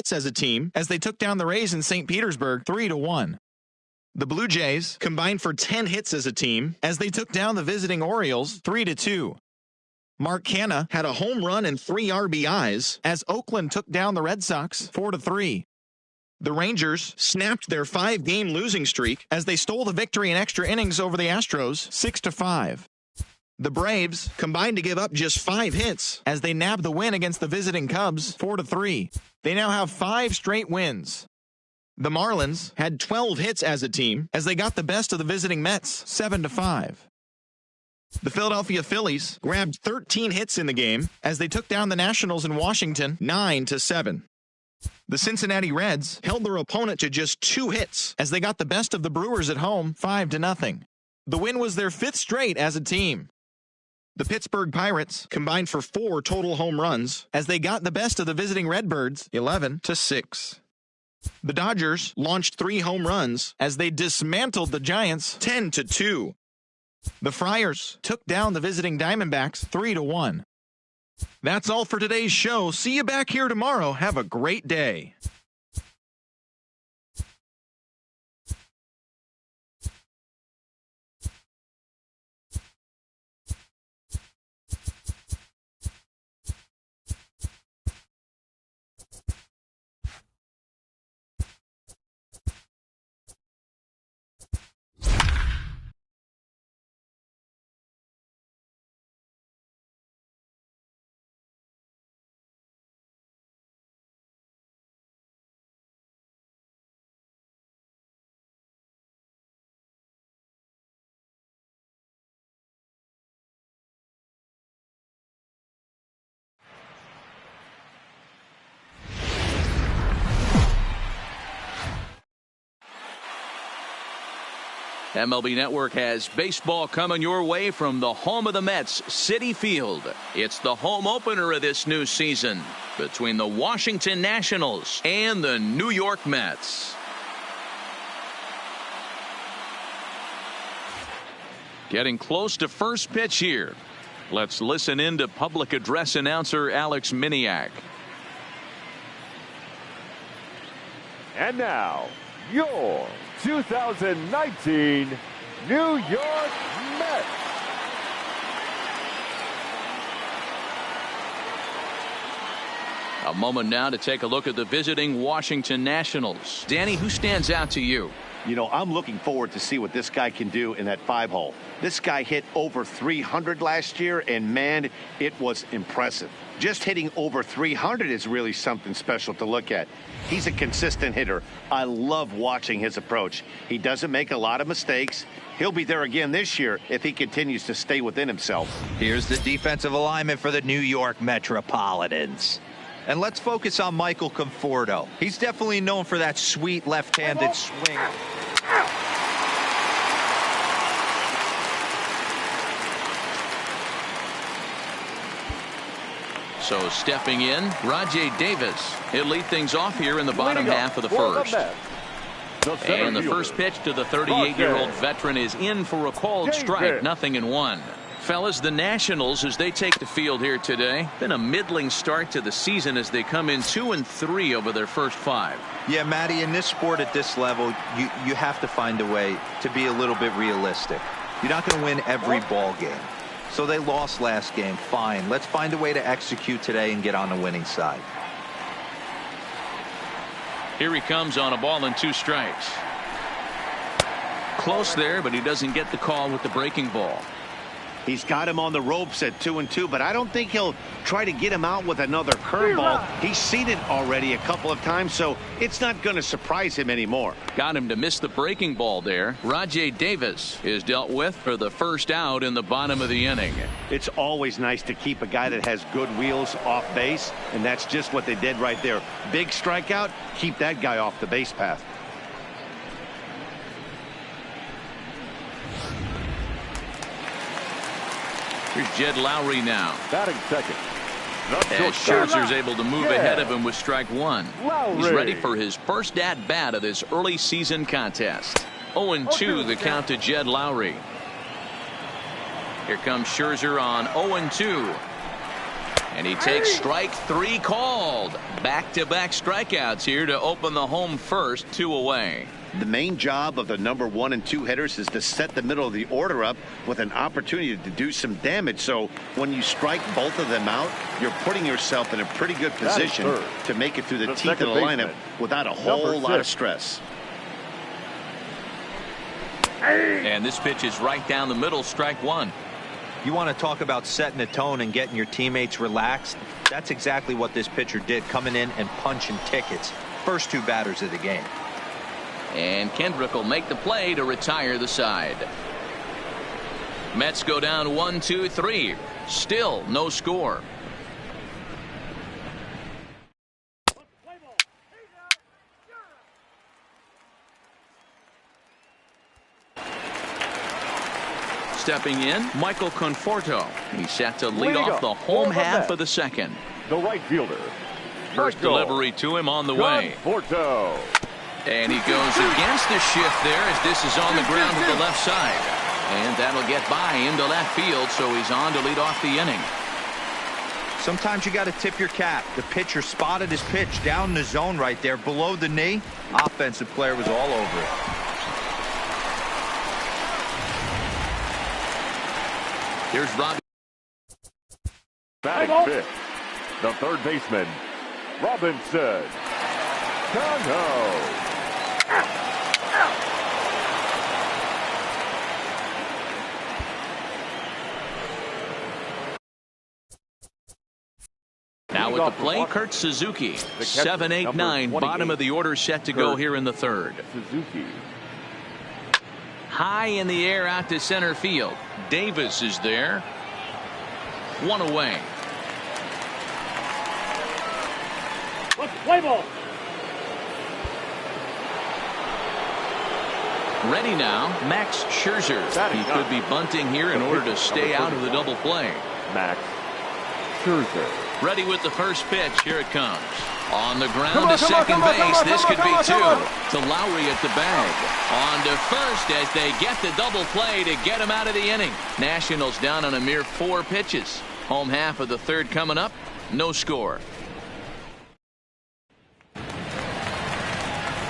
hits as a team as they took down the Rays in St. Petersburg 3-1. The Blue Jays combined for 10 hits as a team as they took down the visiting Orioles 3-2. Mark Canha had a home run and 3 RBIs as Oakland took down the Red Sox 4-3. The Rangers snapped their 5-game losing streak as they stole the victory in extra innings over the Astros 6-5. The Braves combined to give up just 5 hits as they nabbed the win against the visiting Cubs 4-3. They now have 5 straight wins. The Marlins had 12 hits as a team as they got the best of the visiting Mets 7-5. The Philadelphia Phillies grabbed 13 hits in the game as they took down the Nationals in Washington 9-7. The Cincinnati Reds held their opponent to just 2 hits as they got the best of the Brewers at home 5-0. The win was their 5th straight as a team. The Pittsburgh Pirates combined for 4 total home runs as they got the best of the visiting Redbirds 11-6. The Dodgers launched 3 home runs as they dismantled the Giants 10-2. The Friars took down the visiting Diamondbacks 3-1. That's all for today's show. See you back here tomorrow. Have a great day. MLB Network has baseball coming your way from the home of the Mets, Citi Field. It's the home opener of this new season between the Washington Nationals and the New York Mets. Getting close to first pitch here. Let's listen in to public address announcer Alex Miniak. And now, your 2019 New York Mets. A moment now to take a look at the visiting Washington Nationals. Danny, who stands out to you? You know, I'm looking forward to see what this guy can do in that 5-hole. This guy hit over 300 last year, and man, it was impressive. Just hitting over 300 is really something special to look at. He's a consistent hitter. I love watching his approach. He doesn't make a lot of mistakes. He'll be there again this year if he continues to stay within himself. Here's the defensive alignment for the New York Metropolitans. And let's focus on Michael Conforto. He's definitely known for that sweet left-handed swing. So stepping in, Rajai Davis. He'll lead things off here in the bottom half of the first. And the first pitch to the 38-year-old veteran is in for a called strike, 0-1. Fellas, the Nationals, as they take the field here today, been a middling start to the season as they come in 2-3 over their first 5. Yeah, Matty, in this sport at this level, you have to find a way to be a little bit realistic. You're not going to win every ball game. So they lost last game. Fine. Let's find a way to execute today and get on the winning side. Here he comes on a ball and 2 strikes. Close there, but he doesn't get the call with the breaking ball. He's got him on the ropes at 2-2, but I don't think he'll try to get him out with another curveball. He's seen it already a couple of times, so it's not going to surprise him anymore. Got him to miss the breaking ball there. Rajai Davis is dealt with for the first out in the bottom of the inning. It's always nice to keep a guy that has good wheels off base, and that's just what they did right there. Big strikeout, keep that guy off the base path. Here's Jed Lowry now. Batting second. As Scherzer's able to move ahead of him with strike 1. He's ready for his first at-bat of this early season contest. 0-2 the count to Jed Lowry. Here comes Scherzer on 0-2. And he takes strike 3 called. Back-to-back strikeouts here to open the home first, 2 away. The main job of the number 1 and 2 hitters is to set the middle of the order up with an opportunity to do some damage. So when you strike both of them out, you're putting yourself in a pretty good position to make it through the teeth of the lineup without a whole lot of stress. And this pitch is right down the middle, strike 1. You want to talk about setting the tone and getting your teammates relaxed? That's exactly what this pitcher did, coming in and punching tickets. First 2 batters of the game. And Kendrick will make the play to retire the side. Mets go down 1-2-3. Still no score. Stepping in, Michael Conforto. He's set to lead off the home half of the second. The right fielder. First delivery to him on the way. Conforto. And he goes against the shift there as this is on the ground to the left side. And that'll get by into left field, so he's on to lead off the inning. Sometimes you got to tip your cap. The pitcher spotted his pitch down the zone right there below the knee. Offensive player was all over it. Here's Robbie. Batting fifth, the third baseman, Robinson Cano. Now at the plate, Kurt Suzuki. 7, 8, 9, bottom of the order set to go here in the third. Suzuki. High in the air out to center field. Davis is there. 1 away. Play ball. Ready now, Max Scherzer. He could be bunting here in order to stay out of the double play. Max Scherzer. Ready with the first pitch. Here it comes. On the ground to second base. This could be 2. To Lowry at the bag. On to first as they get the double play to get him out of the inning. Nationals down on a mere 4 pitches. Home half of the third coming up. No score.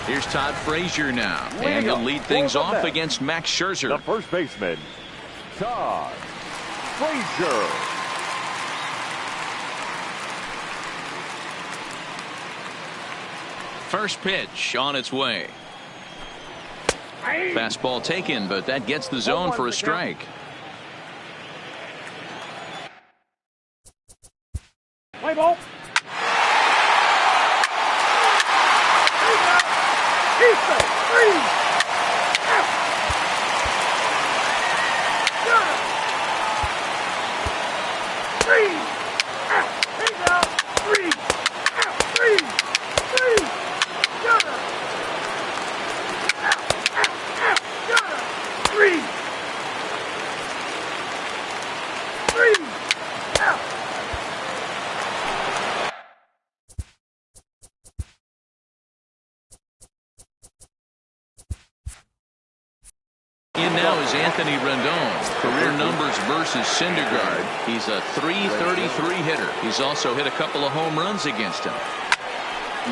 Here's Todd Frazier now. And he'll lead things off against Max Scherzer. The first baseman, Todd Frazier. First pitch on its way. Fastball taken, but that gets the zone for a strike. Play ball. In now is Anthony Rendon. Career numbers versus Syndergaard. He's a .333 hitter. He's also hit a couple of home runs against him.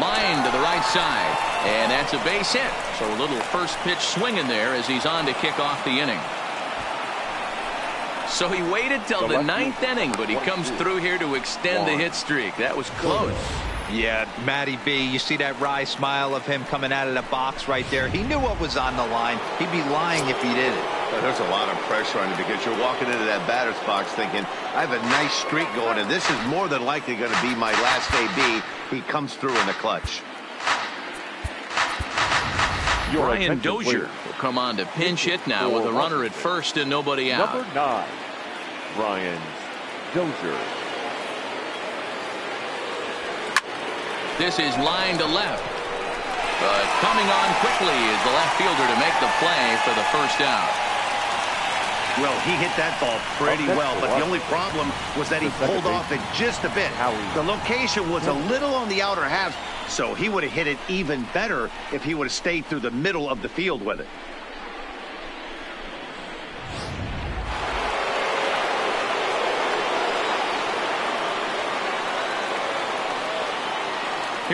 Line to the right side. And that's a base hit. So a little first pitch swing in there as he's on to kick off the inning. So he waited till the 9th inning, but he comes through here to extend the hit streak. That was close. Yeah, Matty B, you see that wry smile of him coming out of the box right there. He knew what was on the line. He'd be lying if he did it. There's a lot of pressure on you because you're walking into that batter's box thinking, I have a nice streak going, and this is more than likely going to be my last AB. He comes through in the clutch. Brian Dozier will come on to pinch hit now with a runner at first and nobody out. Number 9, Brian Dozier. This is line to left. But coming on quickly is the left fielder to make the play for the first out. Well, he hit that ball pretty well, but the only problem was that he pulled off it just a bit. The location was a little on the outer half, so he would have hit it even better if he would have stayed through the middle of the field with it.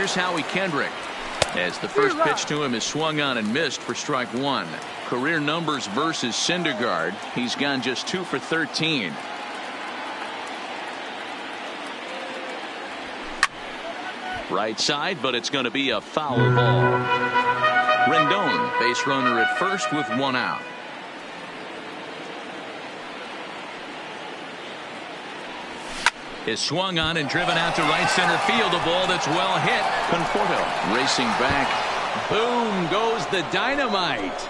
Here's Howie Kendrick. As the first pitch to him is swung on and missed for strike one. Career numbers versus Syndergaard. He's gone just 2 for 13. Right side, but it's going to be a foul ball. Rendon, base runner at first with 1 out. Is swung on and driven out to right center field. A ball that's well hit. Conforto racing back. Boom goes the dynamite.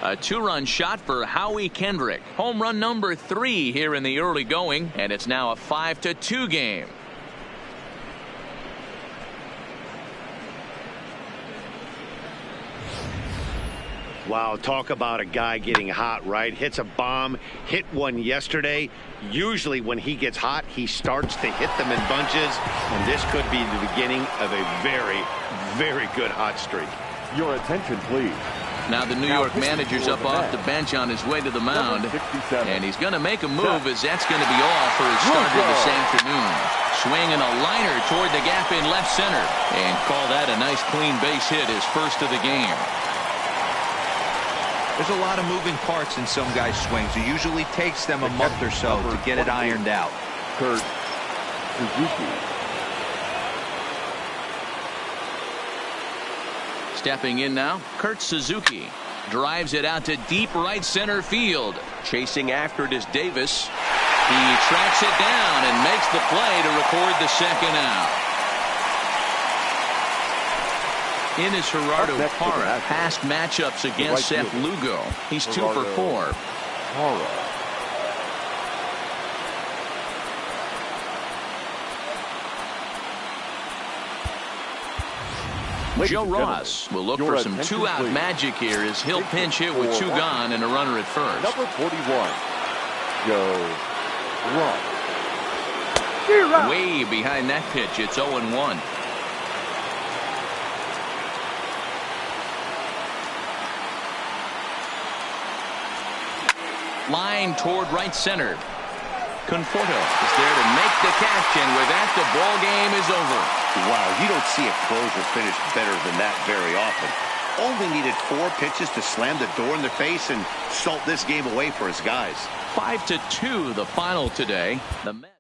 A 2-run shot for Howie Kendrick. Home run number 3 here in the early going, and it's now a 5-2 game. Wow, talk about a guy getting hot, right? Hits a bomb, hit one yesterday. Usually when he gets hot, he starts to hit them in bunches, and this could be the beginning of a very, very good hot streak. Your attention, please. Now the New York manager's up off the bench on his way to the mound, and he's going to make a move as that's going to be all for his starter this afternoon. Swinging a liner toward the gap in left center, and call that a nice clean base hit, his first of the game. There's a lot of moving parts in some guys' swings. It usually takes them a month or so to get it ironed out. Kurt Suzuki. Stepping in now, Kurt Suzuki drives it out to deep right center field. Chasing after it is Davis. He tracks it down and makes the play to record the second out. In is Gerardo Parra. Past matchups against Seth Lugo. He's 2 for 4. Joe Ross will look for some 2-out magic here as he'll pinch hit with 2 gone and a runner at first. Number 41, Joe Ross. Way behind that pitch. It's 0-1. Line toward right center. Conforto is there to make the catch, and with that, the ball game is over. Wow, you don't see a closer finish better than that very often. Only needed 4 pitches to slam the door in their face and salt this game away for his guys. 5-2 the final today. The Mets.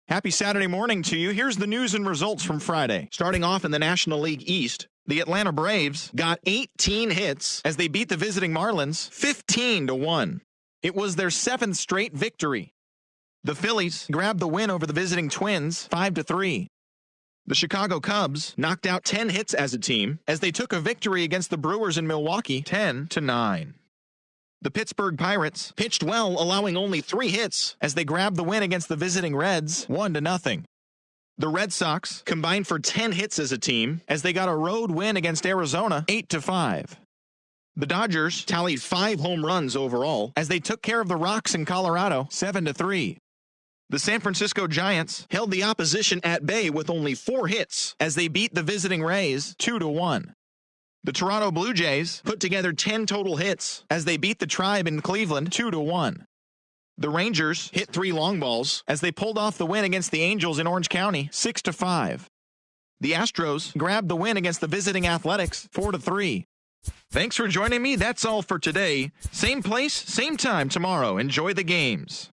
Happy Saturday morning to you. Here's the news and results from Friday. Starting off in the National League East, the Atlanta Braves got 18 hits as they beat the visiting Marlins 15-1. It was their 7th straight victory. The Phillies grabbed the win over the visiting Twins 5-3. The Chicago Cubs knocked out 10 hits as a team as they took a victory against the Brewers in Milwaukee 10-9. The Pittsburgh Pirates pitched well, allowing only 3 hits as they grabbed the win against the visiting Reds 1-0. The Red Sox combined for 10 hits as a team as they got a road win against Arizona 8-5. The Dodgers tallied 5 home runs overall as they took care of the Rocks in Colorado 7-3. The San Francisco Giants held the opposition at bay with only 4 hits as they beat the visiting Rays 2-1. The Toronto Blue Jays put together 10 total hits as they beat the Tribe in Cleveland 2-1. The Rangers hit 3 long balls as they pulled off the win against the Angels in Orange County 6-5. The Astros grabbed the win against the visiting Athletics 4-3. Thanks for joining me. That's all for today. Same place, same time tomorrow. Enjoy the games.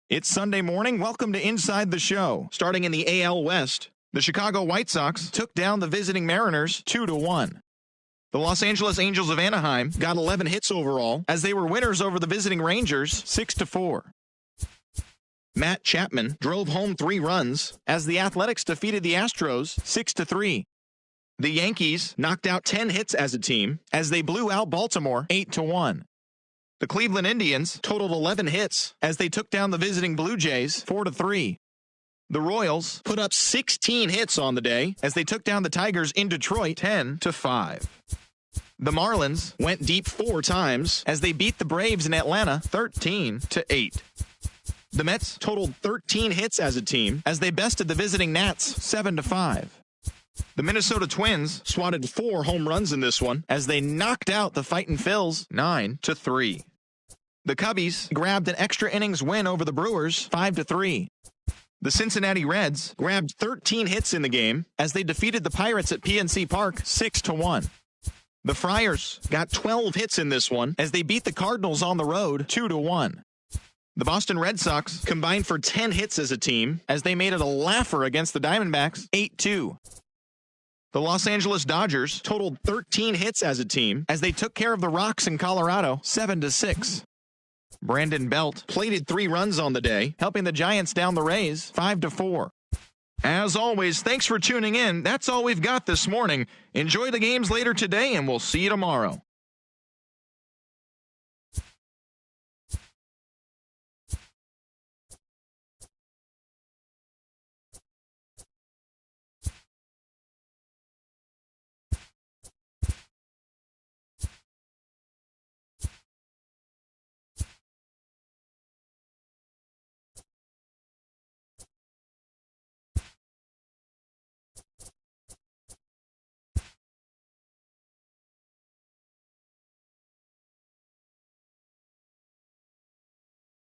It's Sunday morning. Welcome to Inside the Show. Starting in the AL West, the Chicago White Sox took down the visiting Mariners 2-1. The Los Angeles Angels of Anaheim got 11 hits overall as they were winners over the visiting Rangers 6-4. Matt Chapman drove home 3 runs as the Athletics defeated the Astros 6-3. The Yankees knocked out 10 hits as a team as they blew out Baltimore 8-1. The Cleveland Indians totaled 11 hits as they took down the visiting Blue Jays 4-3. The Royals put up 16 hits on the day as they took down the Tigers in Detroit 10-5. The Marlins went deep 4 times as they beat the Braves in Atlanta 13-8. The Mets totaled 13 hits as a team as they bested the visiting Nats 7-5. The Minnesota Twins swatted 4 home runs in this one as they knocked out the Fightin' Phils 9-3. The Cubbies grabbed an extra innings win over the Brewers 5-3. The Cincinnati Reds grabbed 13 hits in the game as they defeated the Pirates at PNC Park 6-1. The Friars got 12 hits in this one as they beat the Cardinals on the road 2-1. The Boston Red Sox combined for 10 hits as a team as they made it a laugher against the Diamondbacks 8-2. The Los Angeles Dodgers totaled 13 hits as a team as they took care of the Rocks in Colorado 7-6. Brandon Belt plated 3 runs on the day, helping the Giants down the Rays 5-4. As always, thanks for tuning in. That's all we've got this morning. Enjoy the games later today, and we'll see you tomorrow.